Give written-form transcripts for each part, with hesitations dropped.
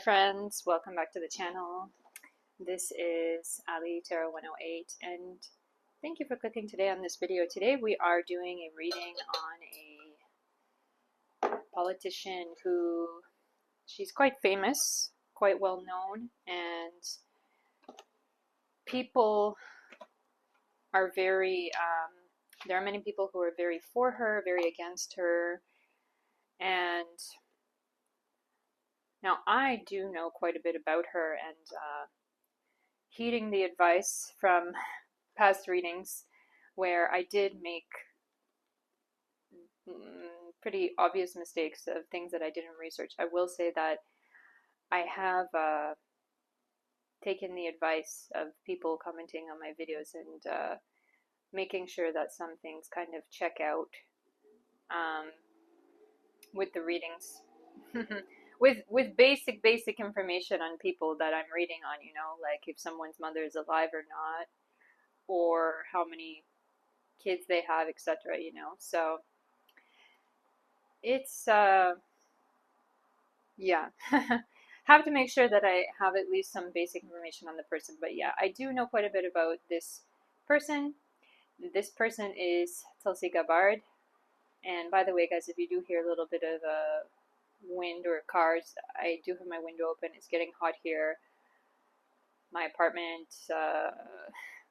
friends, welcome back to the channel. This is Allie Tarot 108 and thank you for clicking today on this video. Today we are doing a reading on a politician who, she's quite famous, quite well known, and people are very, there are many people who are very for her, very against her, and now I do know quite a bit about her, and heeding the advice from past readings where I did make pretty obvious mistakes of things that I didn't research. I will say that I have taken the advice of people commenting on my videos and making sure that some things kind of check out with the readings. with basic information on people that I'm reading on, you know, like if someone's mother is alive or not, or how many kids they have, etc., you know. So it's yeah. Have to make sure that I have at least some basic information on the person. But yeah, I do know quite a bit about this person. This person is Tulsi Gabbard. And by the way, guys, if you do hear a little bit of wind or cars, I do have my window open. It's getting hot here. My apartment,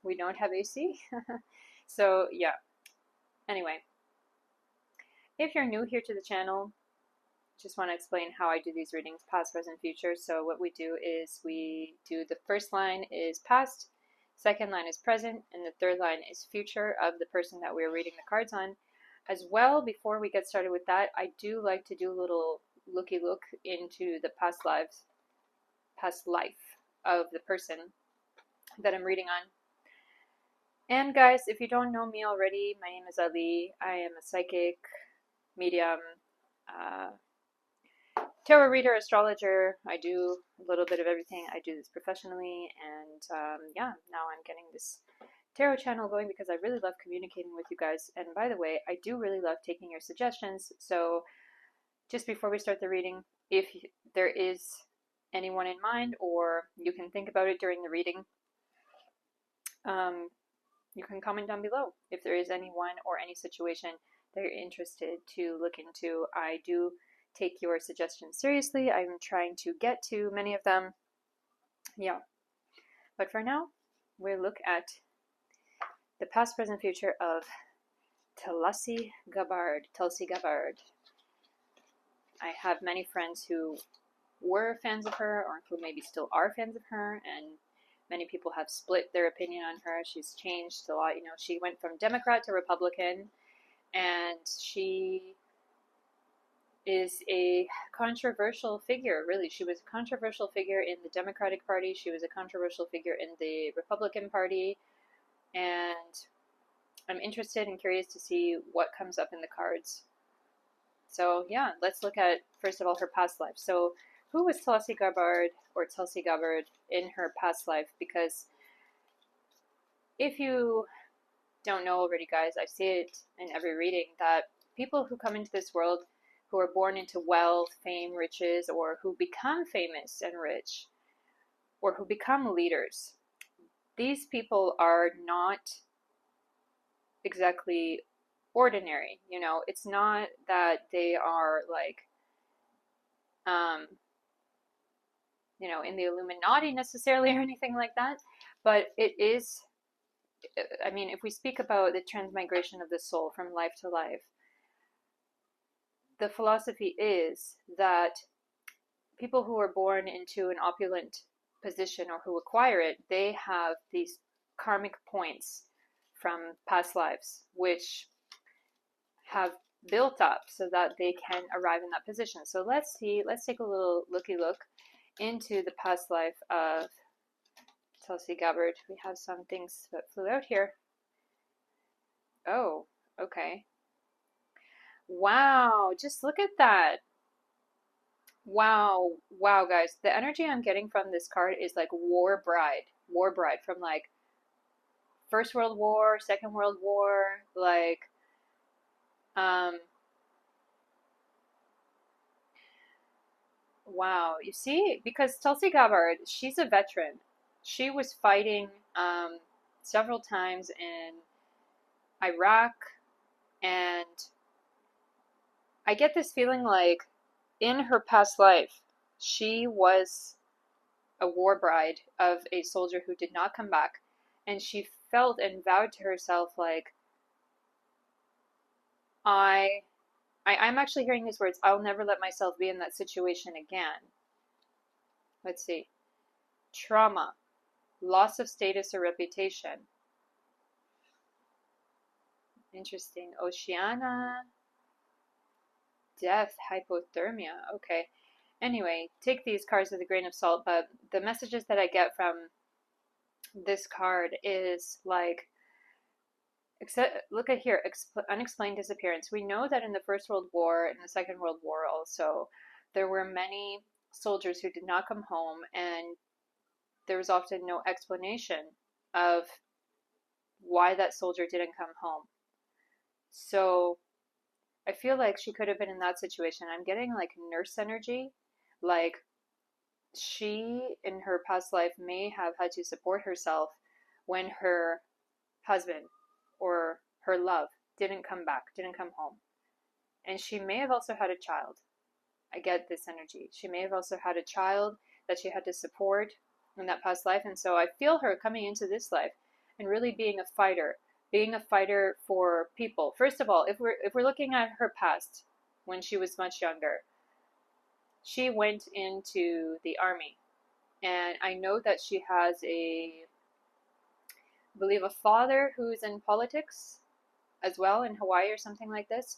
we don't have AC. So yeah, anyway, if you're new here to the channel, just want to explain how I do these readings, past, present, future. So what we do is we do, the first line is past, second line is present, and the third line is future of the person that we're reading the cards on. As well, before we get started with that, I do like to do a little looky look into the past life of the person that I'm reading on. And guys, if you don't know me already, my name is Allie. I am a psychic, medium, tarot reader, astrologer. I do a little bit of everything. I do this professionally, and yeah, now I'm getting this tarot channel going because I really love communicating with you guys. And by the way, I do really love taking your suggestions. So just before we start the reading, if there is anyone in mind, or you can think about it during the reading, you can comment down below if there is anyone or any situation that you're interested to look into. I do take your suggestions seriously. I'm trying to get to many of them. Yeah. But for now, we'll look at the past, present, future of Tulsi Gabbard. Tulsi Gabbard. I have many friends who were fans of her, or who maybe still are fans of her, and many people have split their opinion on her. She's changed a lot. You know, she went from Democrat to Republican, and she is a controversial figure, really. She was a controversial figure in the Democratic Party. She was a controversial figure in the Republican Party, and I'm interested and curious to see what comes up in the cards. So yeah, let's look at, first of all, her past life. So who was Tulsi Gabbard, or Tulsi Gabbard, in her past life? Because if you don't know already, guys, I see it in every reading that people who come into this world, who are born into wealth, fame, riches, or who become famous and rich, or who become leaders, these people are not exactly ordinary. You know, it's not that they are like, you know, in the Illuminati necessarily or anything like that, but it is, I mean, if we speak about the transmigration of the soul from life to life, the philosophy is that people who are born into an opulent position or who acquire it, they have these karmic points from past lives, which have built up so that they can arrive in that position. So let's take a little looky look into the past life of Tulsi Gabbard. We have some things that flew out here. Oh, okay. Wow, just look at that. Wow, wow, guys. The energy I'm getting from this card is like war bride from like First World War, Second World War, like Wow. You see, because Tulsi Gabbard, she's a veteran. She was fighting several times in Iraq, and I get this feeling like in her past life, she was a war bride of a soldier who did not come back, and she felt and vowed to herself like, I, I'm actually hearing these words, I'll never let myself be in that situation again. Let's see. Trauma, loss of status or reputation. Interesting. Oceana, death, hypothermia. Okay. Anyway, take these cards with a grain of salt, but the messages that I get from this card is like, look at here, unexplained disappearance. We know that in the First World War and the Second World War also, there were many soldiers who did not come home, and there was often no explanation of why that soldier didn't come home. So I feel like she could have been in that situation. I'm getting like nurse energy, like she in her past life may have had to support herself when her husband or her love didn't come back, didn't come home. And she may have also had a child. I get this energy. She may have also had a child that she had to support in that past life. And so I feel her coming into this life and really being a fighter for people. First of all, if we're looking at her past when she was much younger, she went into the army. And I know that she has I believe a father who's in politics as well in Hawaii or something like this.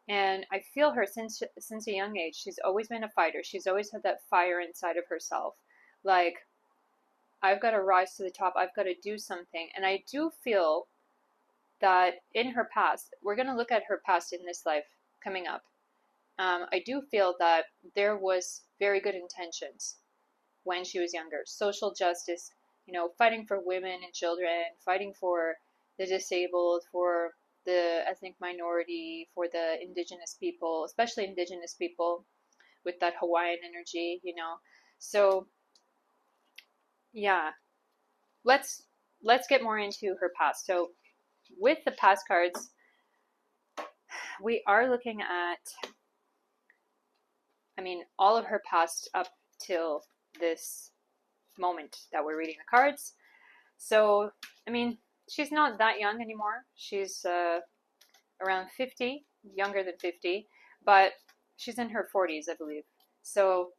And I feel her since a young age. She's always been a fighter. She's always had that fire inside of herself. Like, I've got to rise to the top. I've got to do something. And I do feel that in her past, we're going to look at her past in this life coming up. I do feel that there was very good intentions when she was younger. Social justice, fighting for women and children, fighting for the disabled, for the ethnic minority, for the indigenous people, especially indigenous people with that Hawaiian energy. So yeah, let's get more into her past. So with the past cards, we are looking at, all of her past up till this moment that we're reading the cards. So, she's not that young anymore. She's around 50, younger than 50, but she's in her 40s, I believe. So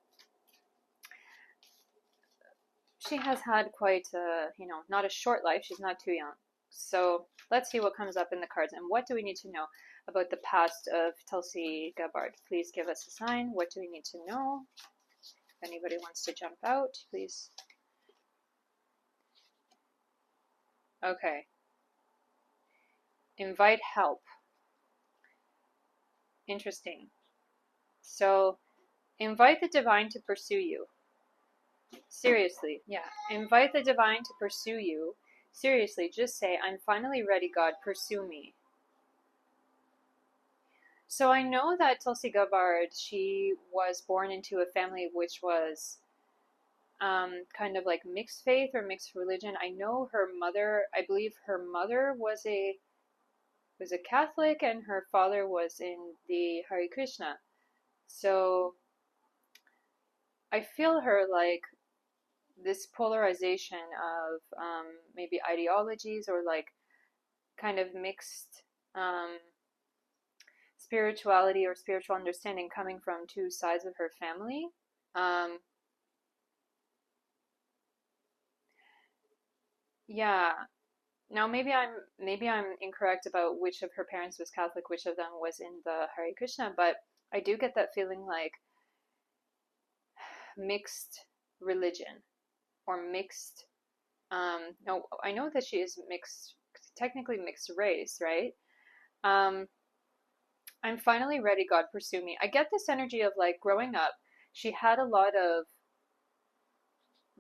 she has had quite not a short life. She's not too young. So let's see what comes up in the cards and what do we need to know about the past of Tulsi Gabbard. Please give us a sign. What do we need to know? If anybody wants to jump out, please. Okay. Invite help. Interesting. So, invite the divine to pursue you. Seriously, yeah. Invite the divine to pursue you. Seriously, just say, I'm finally ready, God, pursue me. So I know that Tulsi Gabbard, she was born into a family which was kind of like mixed faith or mixed religion. I know her mother, I believe her mother was a Catholic and her father was in the Hare Krishna. So I feel her like this polarization of maybe ideologies or like kind of mixed spirituality or spiritual understanding coming from two sides of her family. Yeah. Now maybe I'm incorrect about which of her parents was Catholic, which of them was in the Hare Krishna, but I do get that feeling like mixed religion or mixed no, I know that she is mixed, technically mixed race, right? I'm finally ready, God, pursue me. I get this energy of like growing up, she had a lot of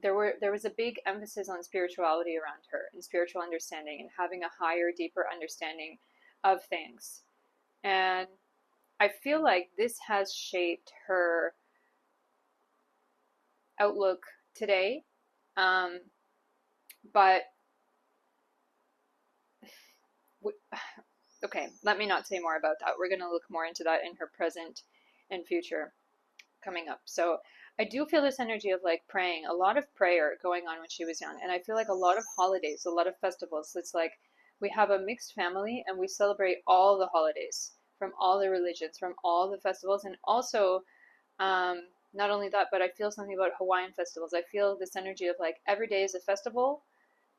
there was a big emphasis on spirituality around her and spiritual understanding and having a higher, deeper understanding of things. And I feel like this has shaped her outlook today. But okay, let me not say more about that. We're going to look more into that in her present and future coming up. So I do feel this energy of like praying, a lot of prayer going on when she was young. And I feel like a lot of holidays, a lot of festivals. It's like we have a mixed family and we celebrate all the holidays from all the religions, from all the festivals. And also, not only that, but I feel something about Hawaiian festivals. I feel this energy of like every day is a festival,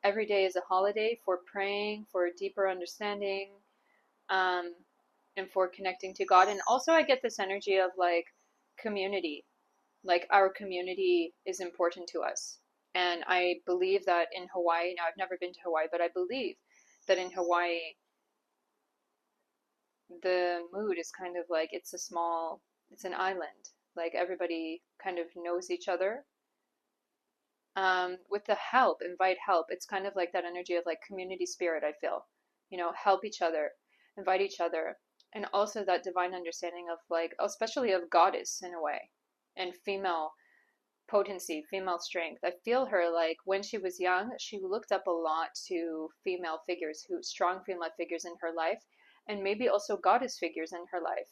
every day is a holiday for praying, for deeper understanding, um, and for connecting to God. And also, I get this energy of like community, like our community is important to us. And I believe that in Hawaii, now I've never been to Hawaii, but I believe that in Hawaii, the mood is kind of like it's an island. Like everybody kind of knows each other. With the help, invite help. It's kind of like that energy of like community spirit, I feel. Help each other, invite each other. And also that divine understanding of like, especially of goddess in a way, and female potency, female strength. I feel her like when she was young, she looked up a lot to female figures, strong female figures in her life, and maybe also goddess figures in her life,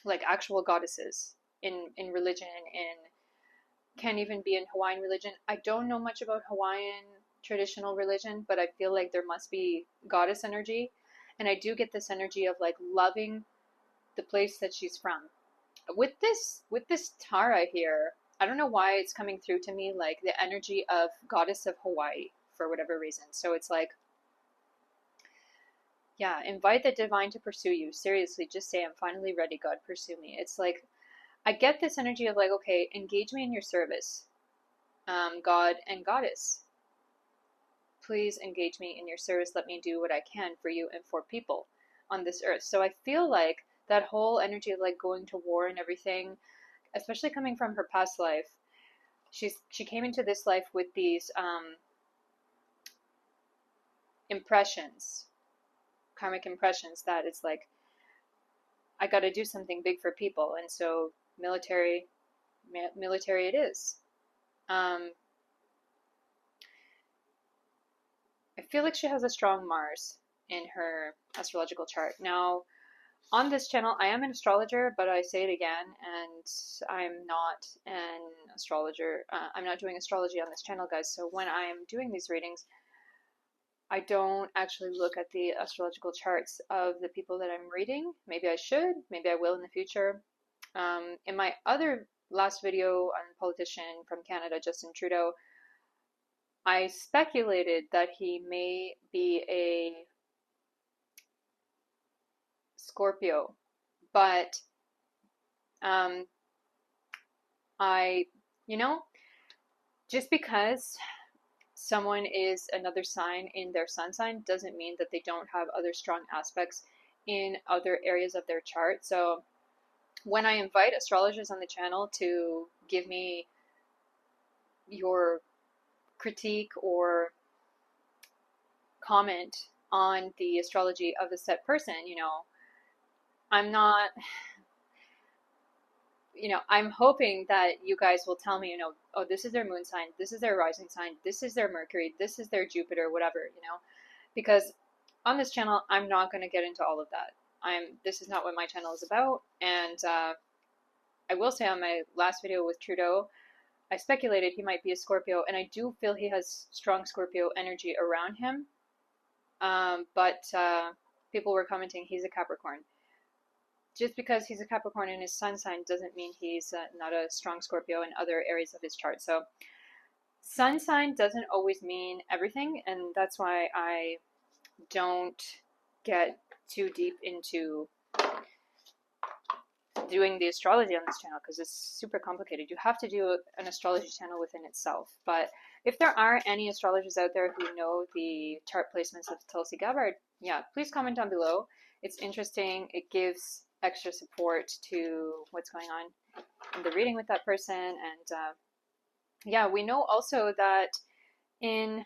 like actual goddesses in religion, in can even be in Hawaiian religion. I don't know much about Hawaiian traditional religion, but I feel like there must be goddess energy, and I do get this energy of like loving the place that she's from. With this Tara here, I don't know why it's coming through to me like the energy of goddess of Hawaii for whatever reason. So it's like, yeah, invite the divine to pursue you. Seriously, just say, I'm finally ready, God, pursue me. It's like, I get this energy of like, okay, engage me in your service, God and goddess. Please engage me in your service. Let me do what I can for you and for people on this earth. So I feel like that whole energy of like going to war and everything, especially coming from her past life, she came into this life with these impressions, karmic impressions, that it's like, I got to do something big for people, and so military it is. I feel like she has a strong Mars in her astrological chart. Now, on this channel, I am an astrologer, but I say it again, and I'm not an astrologer. I'm not doing astrology on this channel, guys. So when I'm doing these readings, I don't actually look at the astrological charts of the people that I'm reading. Maybe I should, maybe I will in the future. In my other last video on politician from Canada, Justin Trudeau, I speculated that he may be a Scorpio, but just because someone is another sign in their sun sign doesn't mean that they don't have other strong aspects in other areas of their chart. So when I invite astrologers on the channel to give me your critique or comment on the astrology of a set person, I'm not, I'm hoping that you guys will tell me, oh, this is their moon sign, this is their rising sign, this is their Mercury, this is their Jupiter, whatever, because on this channel, I'm not going to get into all of that. This is not what my channel is about. And I will say on my last video with Trudeau, I speculated he might be a Scorpio, and I do feel he has strong Scorpio energy around him. But people were commenting he's a Capricorn. Just because he's a Capricorn in his sun sign doesn't mean he's not a strong Scorpio in other areas of his chart. So sun sign doesn't always mean everything, and that's why I don't get too deep into doing the astrology on this channel because it's super complicated. You have to do an astrology channel within itself. But if there are any astrologers out there who know the chart placements of Tulsi Gabbard, yeah, please comment down below. It's interesting. It gives extra support to what's going on in the reading with that person. And yeah, we know also that in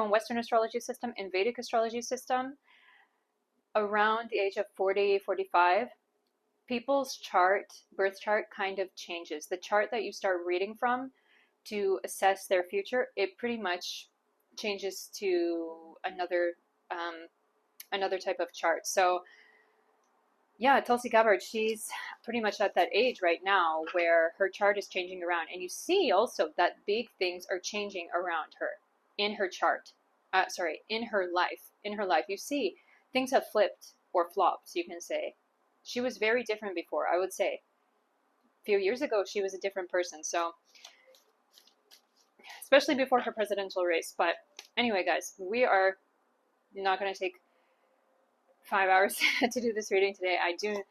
Western astrology system, in Vedic astrology system, around the age of 40, 45, people's birth chart kind of changes. The chart that you start reading from to assess their future, it pretty much changes to another type of chart. So yeah, Tulsi Gabbard, she's pretty much at that age right now where her chart is changing around. And you see also that big things are changing around her in her chart. In her life. In her life, you see things have flipped or flopped, you can say. She was very different before, I would say. A few years ago, she was a different person. So, especially before her presidential race. But anyway, guys, we are not going to take 5 hours to do this reading today. I do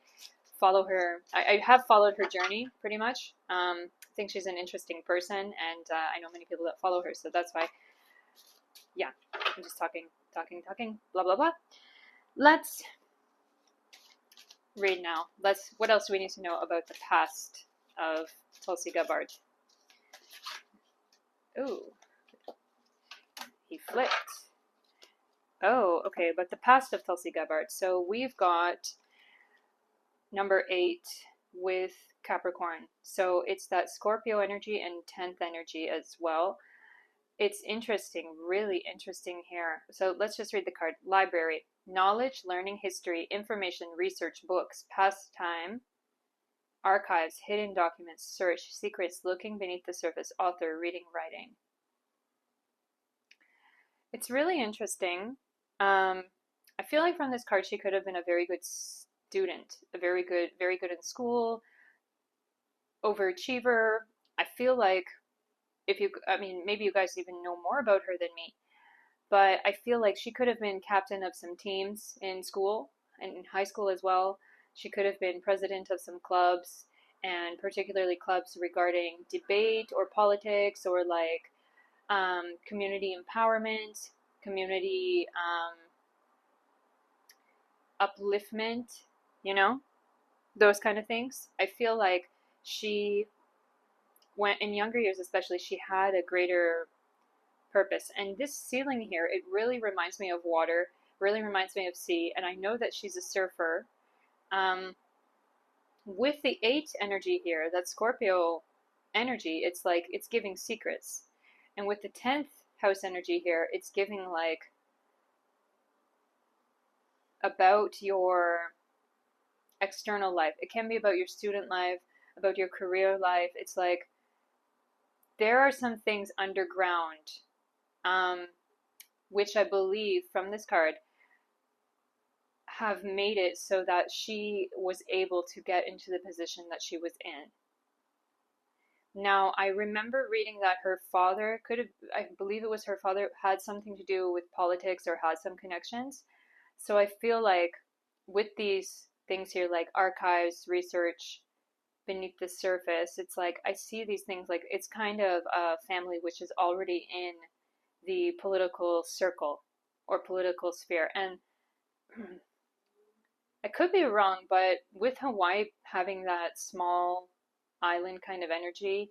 follow her. I have followed her journey pretty much. I think she's an interesting person, and I know many people that follow her, so that's why. Yeah, I'm just talking, blah blah blah. Let's read now. What else do we need to know about the past of Tulsi Gabbard? Ooh, he flipped. Oh, okay, but the past of Tulsi Gabbard. So we've got number 8 with Capricorn. So it's that Scorpio energy and 10th energy as well. It's interesting, really interesting here. So let's just read the card. Library, knowledge, learning, history, information, research, books, pastime, archives, hidden documents, search, secrets, looking beneath the surface, author, reading, writing. It's really interesting. I feel like from this card, she could have been a very good student, very good in school, overachiever. I feel like maybe you guys even know more about her than me, but I feel like she could have been captain of some teams in school and in high school as well. She could have been president of some clubs, and particularly clubs regarding debate or politics or like community empowerment, community upliftment, those kind of things. I feel like she, when in younger years especially, she had a greater purpose. And this ceiling here, it really reminds me of water, really reminds me of sea, and I know that she's a surfer. With the 8 energy here, that Scorpio energy, it's like it's giving secrets. And with the 10th house energy here, it's giving like about your external life. It can be about your student life, about your career life. It's like there are some things underground, which I believe from this card have made it so that she was able to get into the position that she was in. Now, I remember reading that her father I believe it was her father, had something to do with politics or had some connections. So I feel like with these things here, like archives, research, beneath the surface, it's like I see these things like it's kind of a family which is already in the political circle or political sphere. And I could be wrong, but with Hawaii having that small island kind of energy,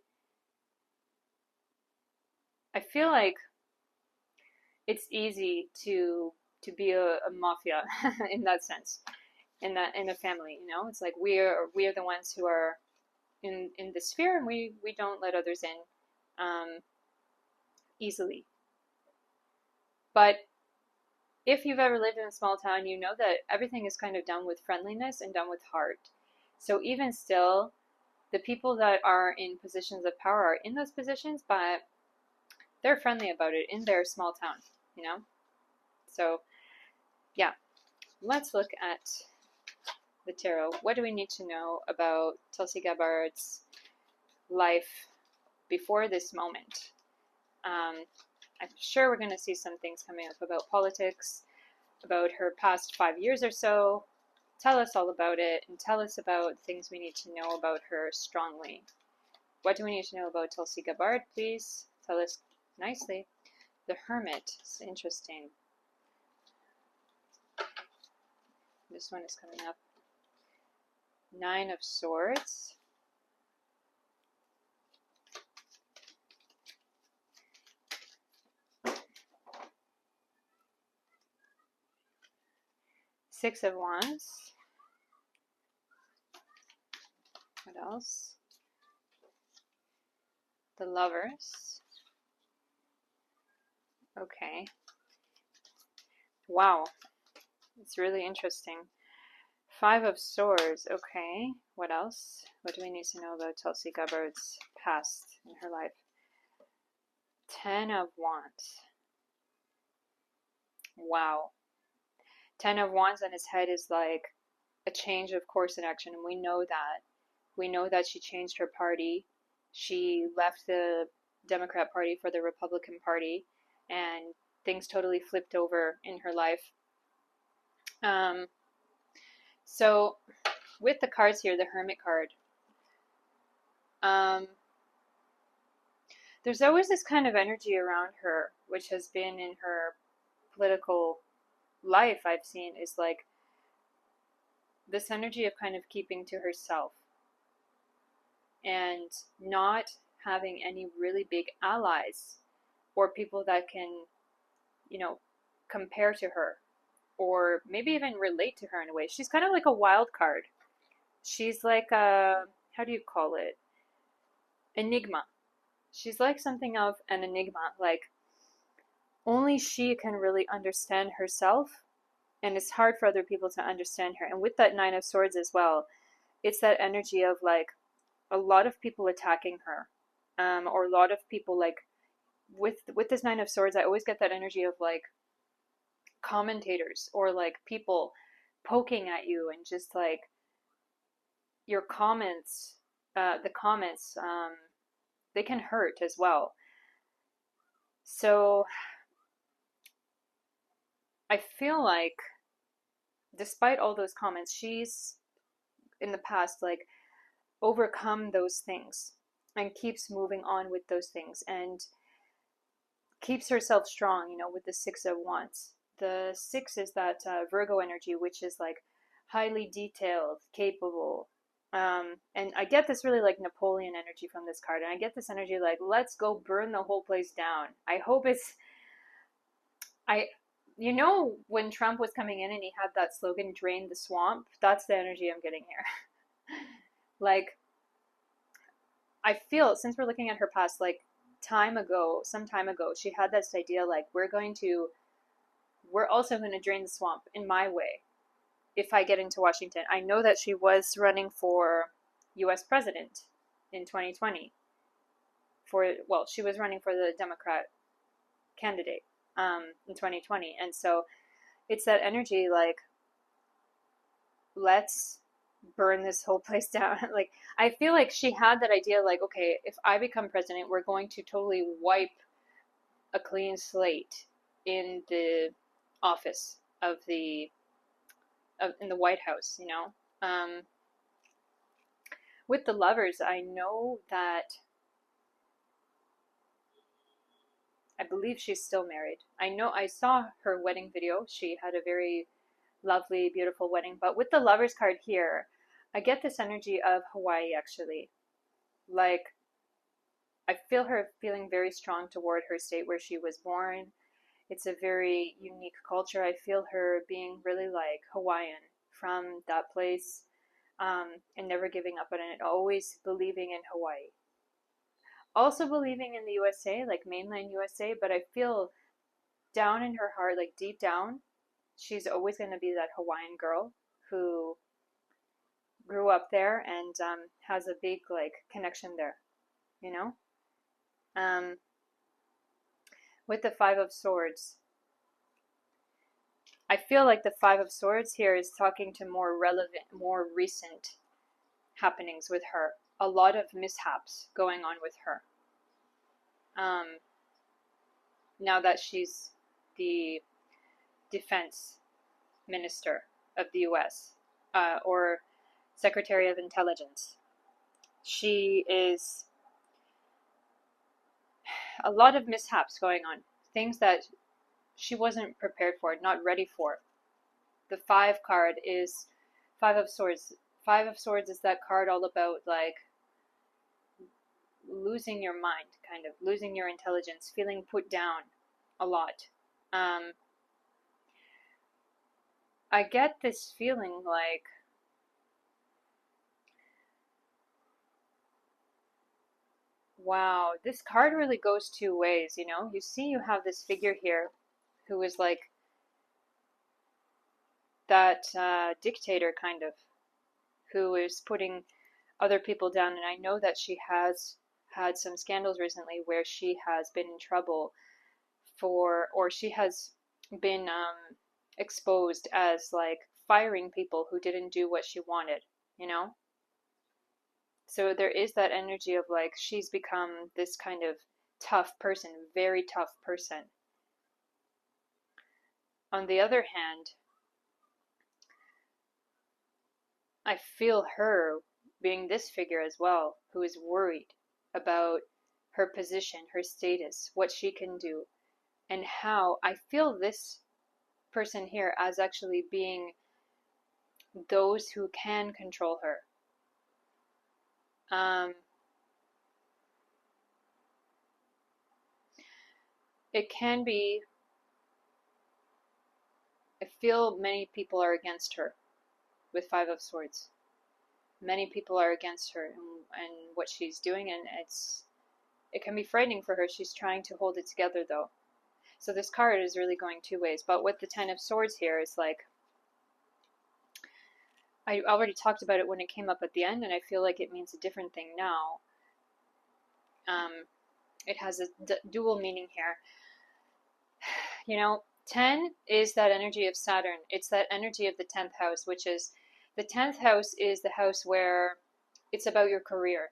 I feel like it's easy to be a mafia in that sense, in a family. It's like we are the ones who are in the sphere, and we don't let others in easily. But if you've ever lived in a small town, you know that everything is kind of done with friendliness and done with heart. So even still, the people that are in positions of power are in those positions, but they're friendly about it in their small town, So, yeah, let's look at the tarot. What do we need to know about Tulsi Gabbard's life before this moment? I'm sure we're going to see some things coming up about politics, about her past 5 years or so. Tell us all about it, and tell us about things we need to know about her strongly. What do we need to know about Tulsi Gabbard? Please tell us nicely. The Hermit is interesting. This one is coming up. 9 of Swords. Six of Wands. else? The Lovers. Okay. Wow. It's really interesting. Five of Swords. Okay. What else? What do we need to know about Tulsi Gabbard's past in her life? Ten of Wands. Wow. Ten of Wands on his head is like a change of course and action, and we know that. We know that she changed her party. She left the Democrat Party for the Republican Party, and things totally flipped over in her life. So with the cards here, the Hermit card, there's always this kind of energy around her, which has been in her political life, I've seen, is like this energy of kind of keeping to herself and not having any really big allies or people that can, compare to her or maybe even relate to her in a way. She's kind of like a wild card. She's like a, how do you call it? Enigma. She's like something of an enigma. Like only she can really understand herself, and it's hard for other people to understand her. And with that Nine of Swords as well, it's that energy of like a lot of people attacking her, or a lot of people like with this Nine of Swords. I always get that energy of like commentators or like people poking at you and just like your comments, the comments, they can hurt as well. So I feel like despite all those comments, she's in the past like overcome those things and keeps moving on with those things and keeps herself strong, with the Six of Wands. The six is that Virgo energy, which is like highly detailed, capable. And I get this really like Napoleon energy from this card. And I get this energy like, let's go burn the whole place down. I hope it's, when Trump was coming in and he had that slogan, drain the swamp, that's the energy I'm getting here. Like, I feel, since we're looking at her past, like some time ago, she had this idea like, we're also going to drain the swamp in my way if I get into Washington. I know that she was running for US president in 2020. She was running for the Democrat candidate in 2020. And so it's that energy like, let's burn this whole place down. Like, I feel like she had that idea like, okay, if I become president, we're going to totally wipe a clean slate in the office in the White House, with the Lovers, I know that I believe she's still married. I saw her wedding video. She had a very lovely, beautiful wedding. But with the Lovers card here, I get this energy of Hawaii, actually. Like, I feel her feeling very strong toward her state where she was born. It's a very unique culture. I feel her being really like Hawaiian from that place, and never giving up on it, always believing in Hawaii. Also believing in the USA, like mainland USA, but I feel down in her heart, like deep down, she's always going to be that Hawaiian girl who grew up there and has a big like connection there, you know? With the Five of Swords, I feel like the Five of Swords here is talking to more relevant, more recent happenings with her. A lot of mishaps going on with her. Now that she's the defense minister of the US, or Secretary of Intelligence, she is a lot of mishaps going on, things that she wasn't prepared for, not ready for. The Five card is Five of Swords. Five of Swords is that card all about like losing your mind, kind of losing your intelligence, feeling put down a lot. I get this feeling like Wow, this card really goes two ways, you know? You see, you have this figure here who is like that dictator kind of, who is putting other people down. And I know that she has had some scandals recently where she has been in trouble for, or she has been exposed as like firing people who didn't do what she wanted, you know? So there is that energy of like she's become this kind of tough person, very tough person. On the other hand, I feel her being this figure as well, who is worried about her position, her status, what she can do, and how I feel this person here as actually being those who can control her. It can be, I feel many people are against her with Five of Swords. Many people are against her and what she's doing, and it can be frightening for her. She's trying to hold it together though. So this card is really going two ways. But with the Ten of Swords here, it's like, I already talked about it when it came up at the end, and I feel like it means a different thing now. It has a dual meaning here. You know, 10 is that energy of Saturn. It's that energy of the 10th house, which is, the 10th house is the house where it's about your career.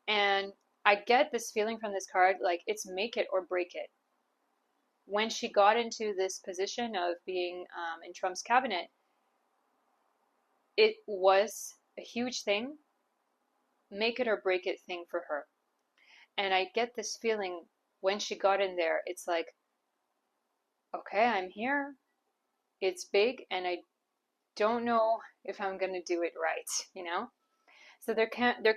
And I get this feeling from this card, like it's make it or break it. When she got into this position of being in Trump's cabinet, it was a huge thing, make it or break it thing for her. And I get this feeling when she got in there, it's like, okay, I'm here. It's big, and I don't know if I'm gonna do it right, you know? So there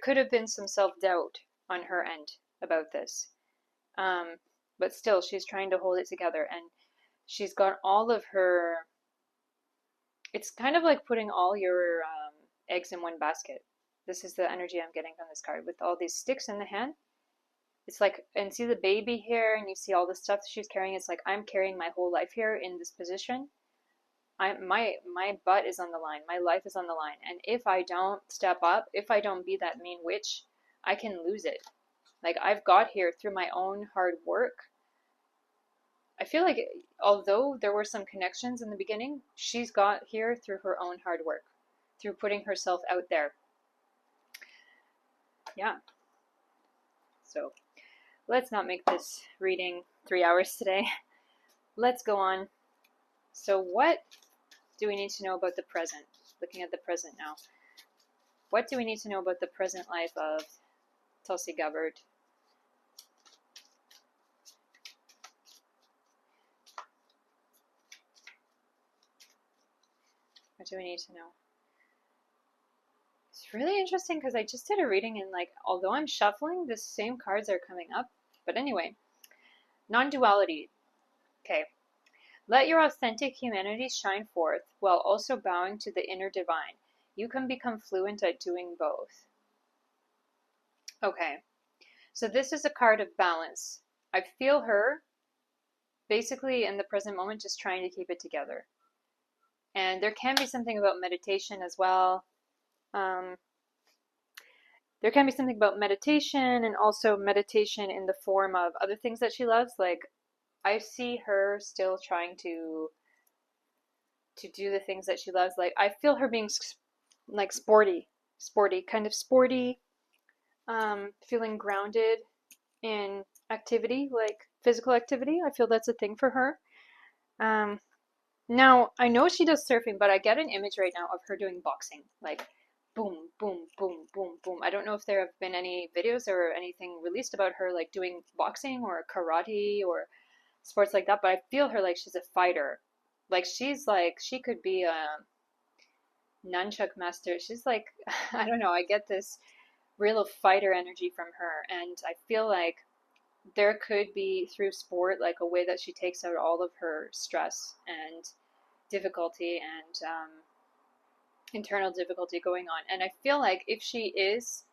could have been some self-doubt on her end about this. But still, she's trying to hold it together, and she's got all of her, it's kind of like putting all your eggs in one basket. This is the energy I'm getting from this card, with all these sticks in the hand. It's like, and see the baby here, and you see all the stuff she's carrying. It's like, I'm carrying my whole life here in this position. My butt is on the line. My life is on the line. And if I don't step up, if I don't be that mean witch, I can lose it. Like, I've got here through my own hard work. I feel like although there were some connections in the beginning, she's got here through her own hard work, through putting herself out there. Yeah. So let's not make this reading 3 hours today. Let's go on. So what do we need to know about the present? Looking at the present now. What do we need to know about the present life of Tulsi Gabbard? What do we need to know? It's really interesting because I just did a reading, and like, although I'm shuffling, the same cards are coming up. But anyway, non-duality. Okay. Let your authentic humanity shine forth while also bowing to the inner divine. You can become fluent at doing both. Okay. So this is a card of balance. I feel her basically in the present moment just trying to keep it together. And there can be something about meditation as well. There can be something about meditation, and also meditation in the form of other things that she loves. Like, I see her still trying to do the things that she loves. Like, I feel her being like sporty, kind of sporty, feeling grounded in activity, like physical activity. I feel that's a thing for her. Now, I know she does surfing, but I get an image right now of her doing boxing, like boom, boom, boom, boom, boom. I don't know if there have been any videos or anything released about her like doing boxing or karate or sports like that, but I feel her like she's a fighter. Like, she's like, she could be a nunchuck master. She's like, I don't know, I get this real fighter energy from her, and I feel like there could be, through sport, like a way that she takes out all of her stress and difficulty and internal difficulty going on. And I feel like if she is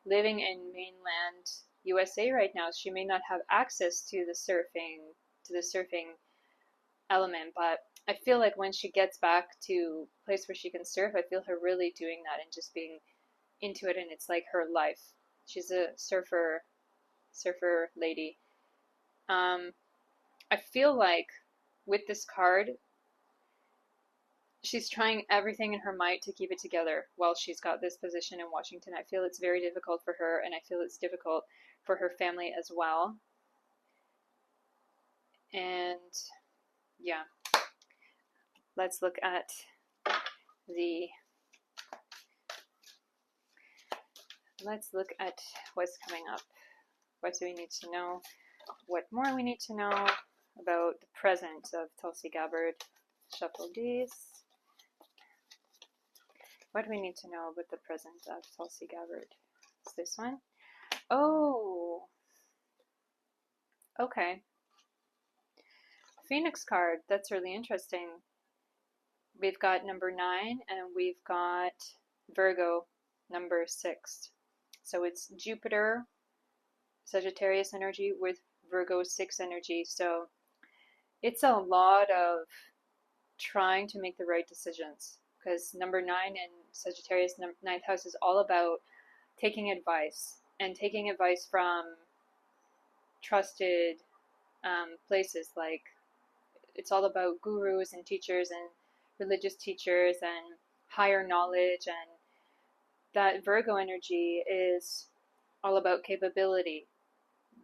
living in mainland USA right now. She may not have access to the surfing element, but I feel like when she gets back to a place where she can surf, I feel her really doing that and just being into it, and it's like her life. She's a surfer lady. I feel like with this card, she's trying everything in her might to keep it together while she's got this position in Washington. I feel it's very difficult for her, and I feel it's difficult for her family as well. And yeah, let's look at what's coming up. What do we need to know? What more we need to know about the present of Tulsi Gabbard? Shuffle these. What do we need to know about the present of Tulsi Gabbard? It's this one. Oh, okay. Phoenix card. That's really interesting. We've got number 9 and we've got Virgo number 6. So it's Jupiter, Sagittarius energy with Virgo 6 energy. So it's a lot of trying to make the right decisions, because number 9 and Sagittarius 9th house is all about taking advice, and taking advice from trusted places. Like, it's all about gurus and teachers and religious teachers and higher knowledge, and that Virgo energy is all about capability,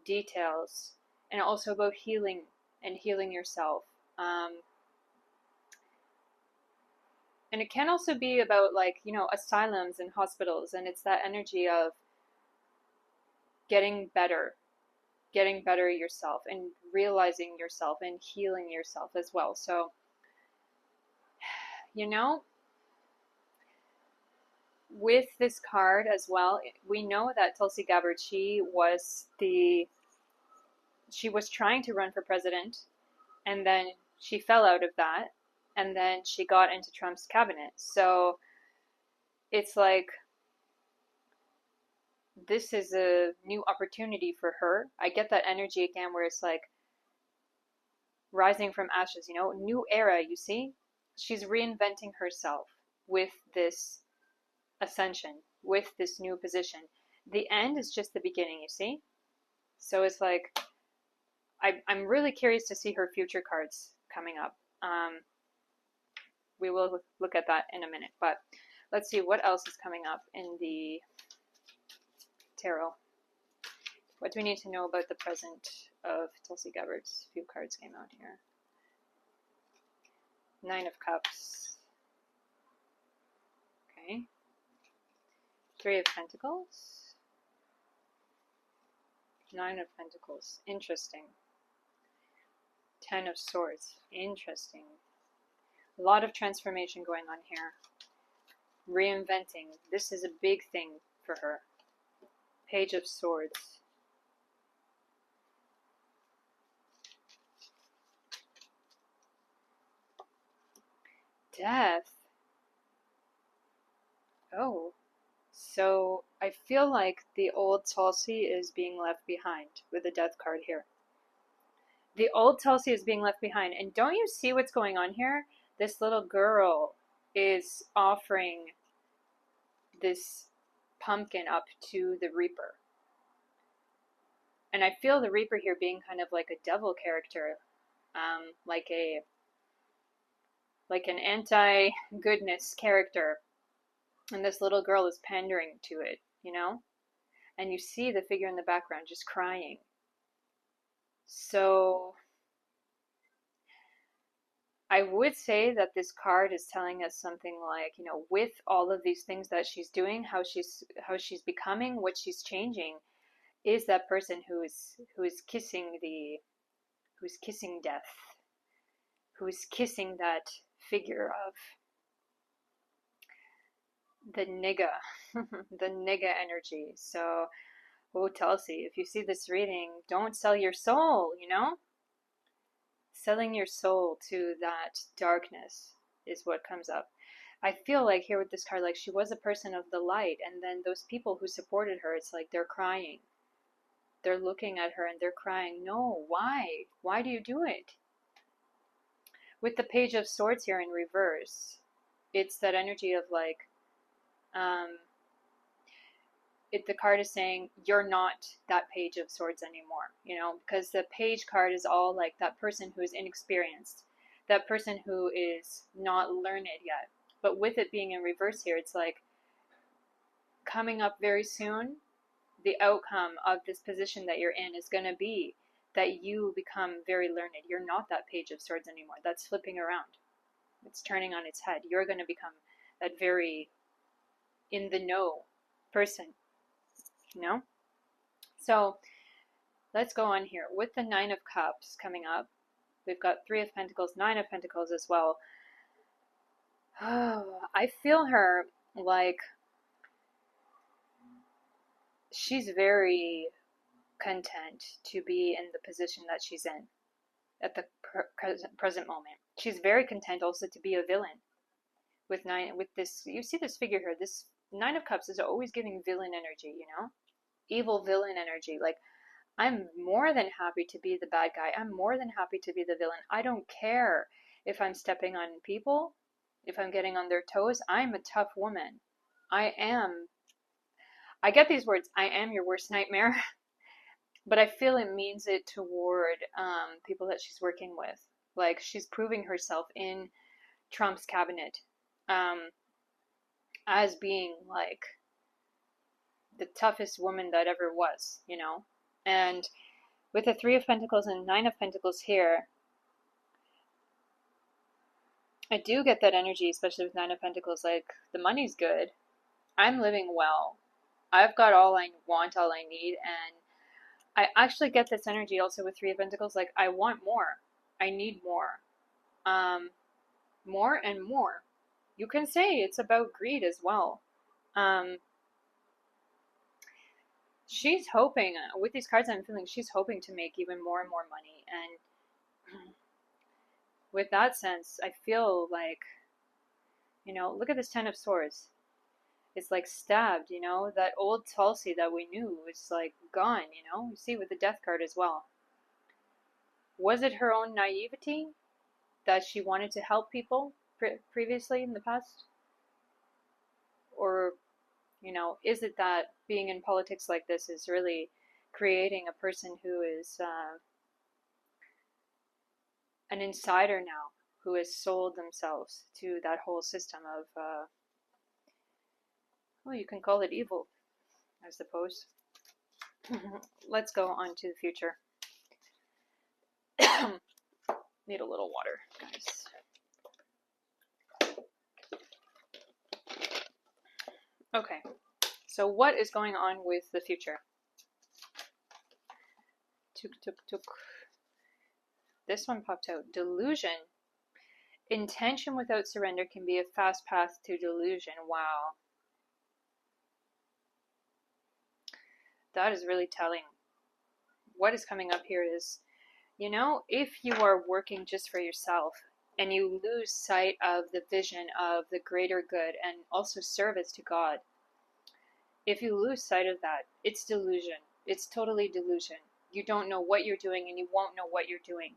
details, and also about healing and healing yourself. And it can also be about, like, you know, asylums and hospitals, and it's that energy of getting better yourself and realizing yourself and healing yourself as well. So, you know, with this card as well, we know that Tulsi Gabbard, she was trying to run for president, and then she fell out of that, and then she got into Trump's cabinet. So it's like, this is a new opportunity for her. I get that energy again where it's like rising from ashes, you know, new era, you see? She's reinventing herself with this ascension, with this new position. The end is just the beginning, you see? So it's like, I'm really curious to see her future cards coming up. We will look at that in a minute, but let's see what else is coming up in the tarot. What do we need to know about the present of Tulsi Gabbard's? Few cards came out here. 9 of Cups. Okay. 3 of Pentacles. 9 of Pentacles. Interesting. 10 of Swords. Interesting. A lot of transformation going on here. Reinventing. This is a big thing for her. Page of Swords. Death. Oh. So I feel like the old Tulsi is being left behind with the Death card here. The old Tulsi is being left behind. And don't you see what's going on here? This little girl is offering this pumpkin up to the Reaper. And I feel the Reaper here being kind of like a devil character, like an anti-goodness character. And this little girl is pandering to it, you know? And you see the figure in the background just crying. So I would say that this card is telling us something like, you know, with all of these things that she's doing, how she's becoming, what she's changing, is that person who is kissing death, who is kissing that figure of the nigga, the nigga energy. So, oh, Tulsi, if you see this reading, don't sell your soul, you know? Selling your soul to that darkness is what comes up. I feel like here with this card, like she was a person of the light, and then those people who supported her, it's like they're crying. They're looking at her and they're crying. No, why? Why do you do it? With the Page of Swords here in reverse, it's that energy of like, the card is saying you're not that Page of Swords anymore, you know, because the Page card is all like that person who is inexperienced, that person who is not learned yet. But with it being in reverse here, it's like coming up very soon, the outcome of this position that you're in is going to be that you become very learned. You're not that Page of Swords anymore. That's flipping around. It's turning on its head. You're going to become that very in the know person, you know? So let's go on here. With the Nine of Cups coming up, we've got Three of Pentacles, Nine of Pentacles as well. Oh, I feel her like she's very content to be in the position that she's in at the present moment. She's very content also to be a villain. With this, you see this figure here, this Nine of Cups is always giving villain energy, you know? Evil villain energy. Like, I'm more than happy to be the bad guy. I'm more than happy to be the villain. I don't care if I'm stepping on people, if I'm getting on their toes. I'm a tough woman. I get these words, I am your worst nightmare. But I feel it means it toward people that she's working with. Like, she's proving herself in Trump's cabinet as being like the toughest woman that ever was, you know? And with the Three of Pentacles and Nine of Pentacles here, I do get that energy, especially with Nine of Pentacles, like, the money's good. I'm living well. I've got all I want, all I need, and I actually get this energy also with Three of Pentacles, like, I want more. I need more. More and more. You can say it's about greed as well. She's hoping, with these cards I'm feeling, she's hoping to make even more and more money. And with that sense, I feel like, you know, look at this Ten of Swords. It's like stabbed, you know, that old Tulsi that we knew is like gone, you know. You see with the Death card as well. Was it her own naivety that she wanted to help people previously in the past? Or, you know, is it that being in politics like this is really creating a person who is an insider now, who has sold themselves to that whole system of well, you can call it evil, I suppose. Let's go on to the future. Need a little water, guys. Okay, so what is going on with the future? Tuk. This one popped out. Delusion. Intention without surrender can be a fast path to delusion. Wow. That is really telling. What is coming up here is, you know, if you are working just for yourself and you lose sight of the vision of the greater good and also service to God, if you lose sight of that, it's delusion. It's totally delusion. You don't know what you're doing and you won't know what you're doing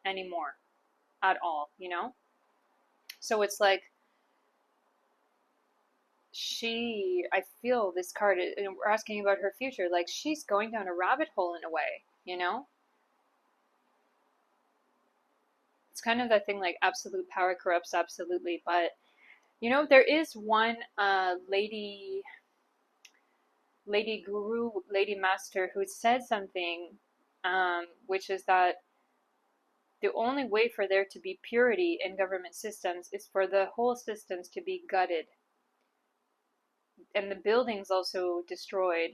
anymore at all, you know? So it's like, I feel this card, and we're asking about her future, like she's going down a rabbit hole in a way, you know? It's kind of that thing like absolute power corrupts absolutely, but, you know, there is one lady guru, lady master who said something, which is that the only way for there to be purity in government systems is for the whole systems to be gutted and the buildings also destroyed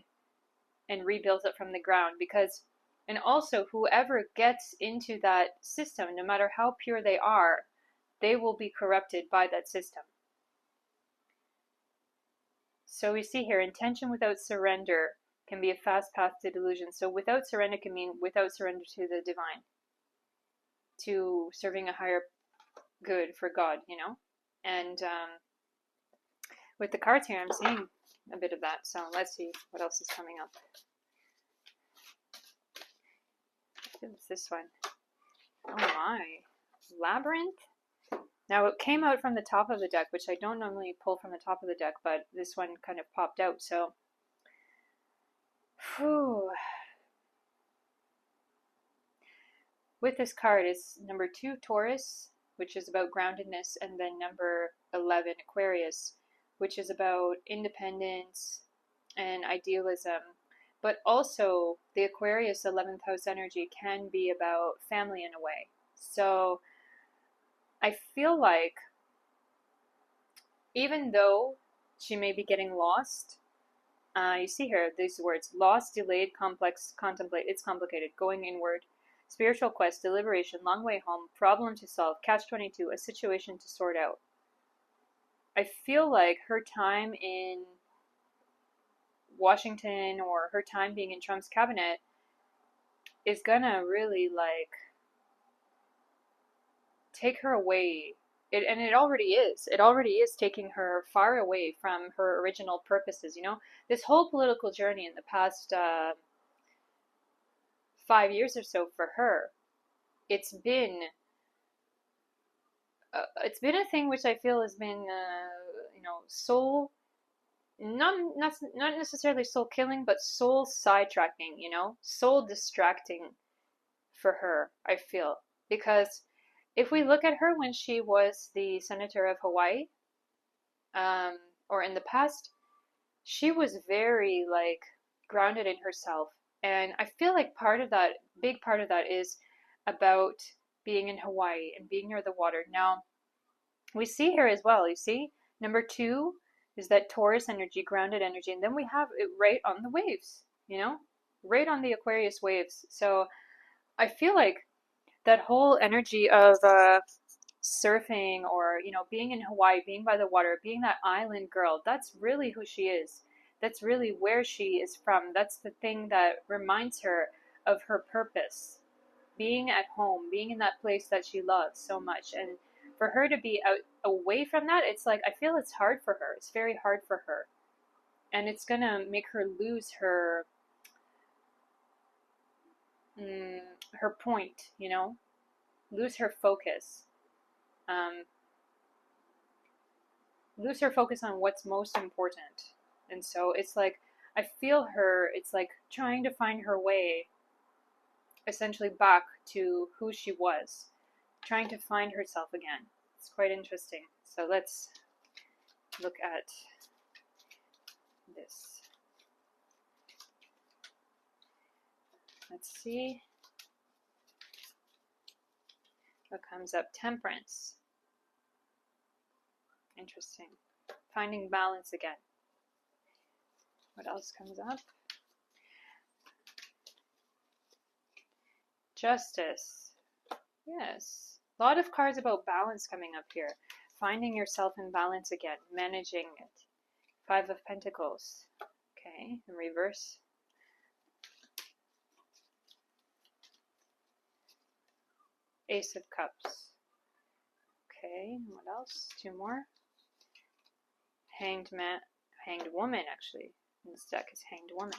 and rebuilt up from the ground, because, and also whoever gets into that system, no matter how pure they are, they will be corrupted by that system. So we see here, intention without surrender can be a fast path to delusion. So without surrender can mean without surrender to the divine, to serving a higher good for God, you know? And With the cards here, I'm seeing a bit of that. So let's see what else is coming up. What's this one? Oh my. Labyrinth? Now it came out from the top of the deck, which I don't normally pull from the top of the deck, but this one kind of popped out. So, whew. With this card is number 2, Taurus, which is about groundedness, and then number 11, Aquarius, which is about independence and idealism. But also, the Aquarius 11th house energy can be about family in a way. So, I feel like even though she may be getting lost, you see here these words: lost, delayed, complex, contemplate. It's complicated. Going inward. Spiritual quest, deliberation, long way home, problem to solve, catch-22, a situation to sort out. I feel like her time in Washington or her time being in Trump's cabinet is gonna really like take her away. And it already is. It already is taking her far away from her original purposes, you know? This whole political journey in the past 5 years or so for her, it's been a thing which I feel has been you know, soul not necessarily soul killing, but soul sidetracking, you know, soul distracting for her, I feel. Because if we look at her when she was the senator of Hawaii, or in the past, she was very like grounded in herself. And I feel like big part of that is about being in Hawaii and being near the water. Now, we see here as well, you see, number 2 is that Taurus energy, grounded energy, and then we have it right on the waves, you know, right on the Aquarius waves. So I feel like that whole energy of surfing, or, you know, being in Hawaii, being by the water, being that island girl, that's really who she is. That's really where she is from. That's the thing that reminds her of her purpose. Being at home, being in that place that she loves so much. And for her to be away from that, it's like, I feel it's hard for her. It's very hard for her. And it's going to make her lose her point, you know, lose her focus. Lose her focus on what's most important. And so it's like, I feel her, it's like trying to find her way essentially back to who she was, trying to find herself again. It's quite interesting. So let's look at this. Let's see what comes up. Temperance. Interesting. Finding balance again. What else comes up? Justice. Yes. A lot of cards about balance coming up here. Finding yourself in balance again. Managing it. 5 of Pentacles. Okay. In reverse. Ace of Cups. Okay. What else? 2 more. Hanged Man. Hanged Woman, actually. This deck is Hanged Woman.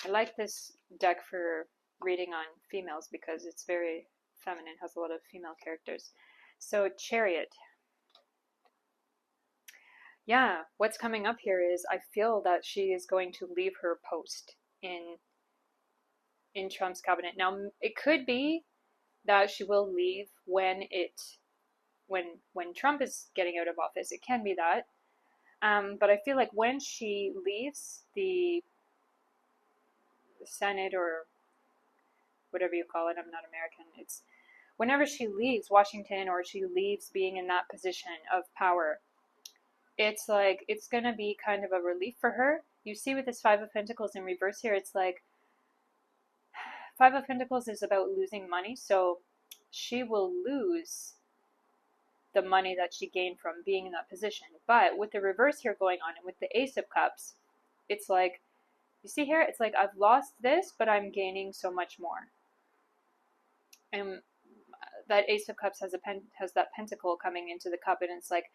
I like this deck for reading on females because it's very feminine, has a lot of female characters. So Chariot. Yeah, what's coming up here is I feel that she is going to leave her post in Trump's cabinet. Now, it could be that she will leave when Trump is getting out of office. It can be that. But I feel like when she leaves the Senate, or whatever you call it, I'm not American, it's whenever she leaves Washington, or she leaves being in that position of power, it's like, it's going to be kind of a relief for her. You see with this 5 of Pentacles in reverse here, it's like 5 of Pentacles is about losing money, so she will lose the money that she gained from being in that position. But with the reverse here going on, and with the Ace of Cups, it's like, you see here, it's like, I've lost this, but I'm gaining so much more. And that Ace of Cups has that pentacle coming into the cup, and it's like,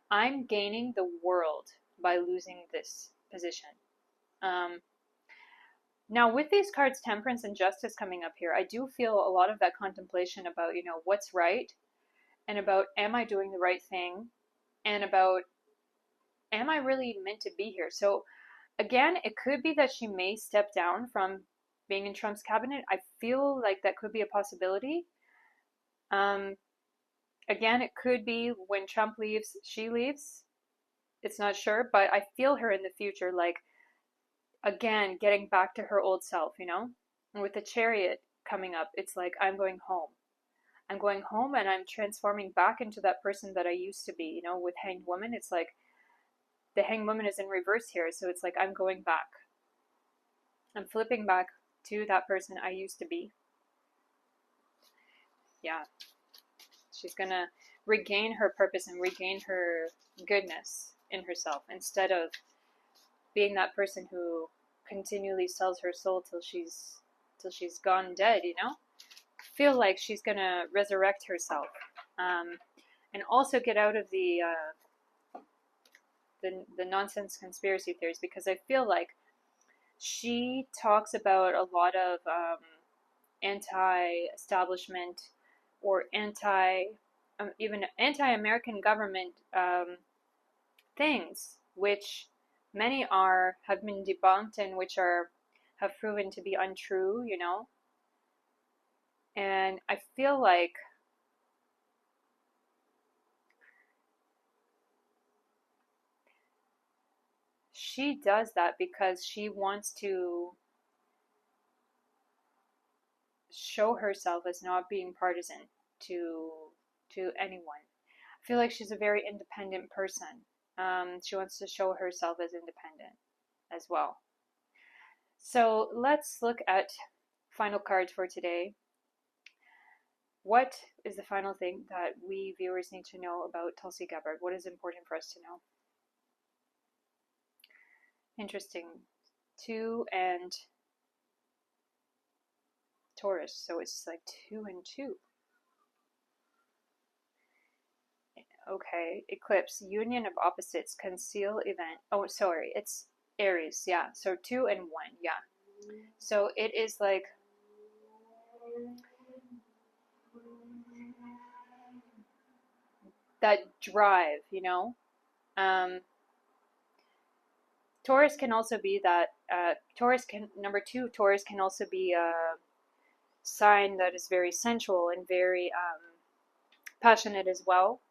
I'm gaining the world. by losing this position. Now, with these cards, Temperance and Justice coming up here, I do feel a lot of that contemplation about, what's right, and about, am I doing the right thing, and about, am I really meant to be here? So, again, it could be that she may step down from being in Trump's cabinet. I feel like that could be a possibility. Again, it could be when Trump leaves, she leaves. It's not sure, but I feel her in the future, like, again, getting back to her old self, And with the Chariot coming up, it's like, I'm going home. I'm going home and I'm transforming back into that person that I used to be, With Hanged Woman, it's like the Hanged Woman is in reverse here. So it's like, I'm going back. I'm flipping back to that person I used to be. Yeah. She's going to regain her purpose and regain her goodness in herself instead of being that person who continually sells her soul till she's gone dead, Feel like she's going to resurrect herself. And also get out of the nonsense conspiracy theories, because I feel like she talks about a lot of anti-establishment or even anti-American government things, which many have been debunked and which have proven to be untrue, And I feel like she does that because she wants to show herself as not being partisan to anyone. I feel like she's a very independent person. She wants to show herself as independent as well. So let's look at final cards for today. What is the final thing that we viewers need to know about Tulsi Gabbard? What is important for us to know? Interesting. 2 and Taurus, so it's like 2 and 2. Okay, Eclipse, union of opposites, conceal event. Oh, sorry, it's Aries, yeah. So 2 and 1, yeah. So it is like that drive, Taurus can also be that, number 2, Taurus can also be a sign that is very sensual and very passionate as well.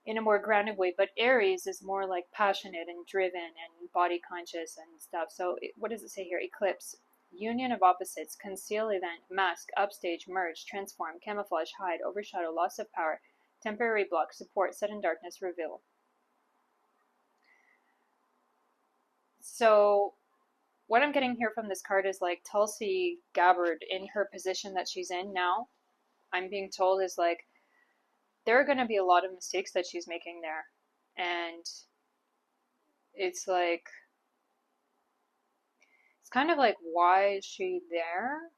In a more grounded way, but Aries is more like passionate and driven and body conscious and stuff. So what does it say here? Eclipse, union of opposites, conceal event, mask, upstage, merge, transform, camouflage, hide, overshadow, loss of power, temporary block, support, sudden darkness, reveal. So what I'm getting here from this card is like Tulsi Gabbard in her position that she's in now, I'm being told is like, there are going to be a lot of mistakes that she's making there. And it's like, it's kind of like, why is she there?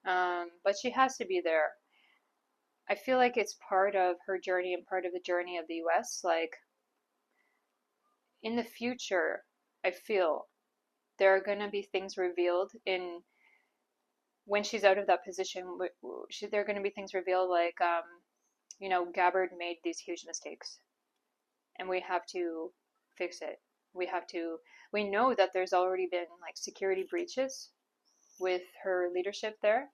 But she has to be there. I feel like it's part of her journey and part of the journey of the US. Like, in the future, I feel there are going to be things revealed when she's out of that position. There are going to be things revealed like, Gabbard made these huge mistakes and we have to fix it. We know that there's already been like security breaches with her leadership there.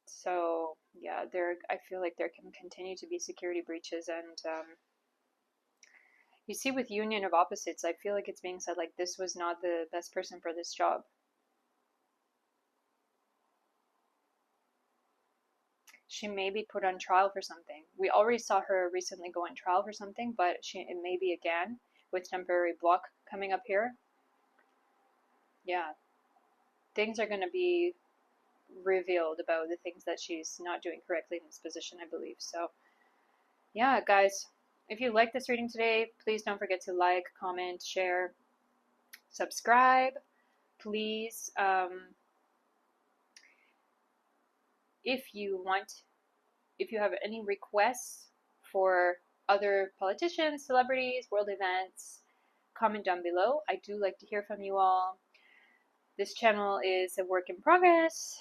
So yeah, I feel like there can continue to be security breaches, and you see with union of opposites, I feel like it's being said like this was not the best person for this job. She may be put on trial for something. We already saw her recently go on trial for something, but it may be again with temporary block coming up here. Yeah. Things are going to be revealed about the things that she's not doing correctly in this position, I believe. So, yeah, guys, if you like this reading today, please don't forget to like, comment, share, subscribe. Please, if you have any requests for other politicians, celebrities, world events, comment down below. I do like to hear from you all. This channel is a work in progress.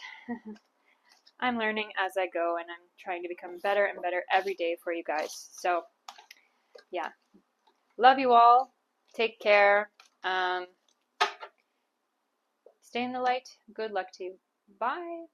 I'm learning as I go, and I'm trying to become better and better every day for you guys. So, yeah. Love you all. Take care. Stay in the light. Good luck to you. Bye.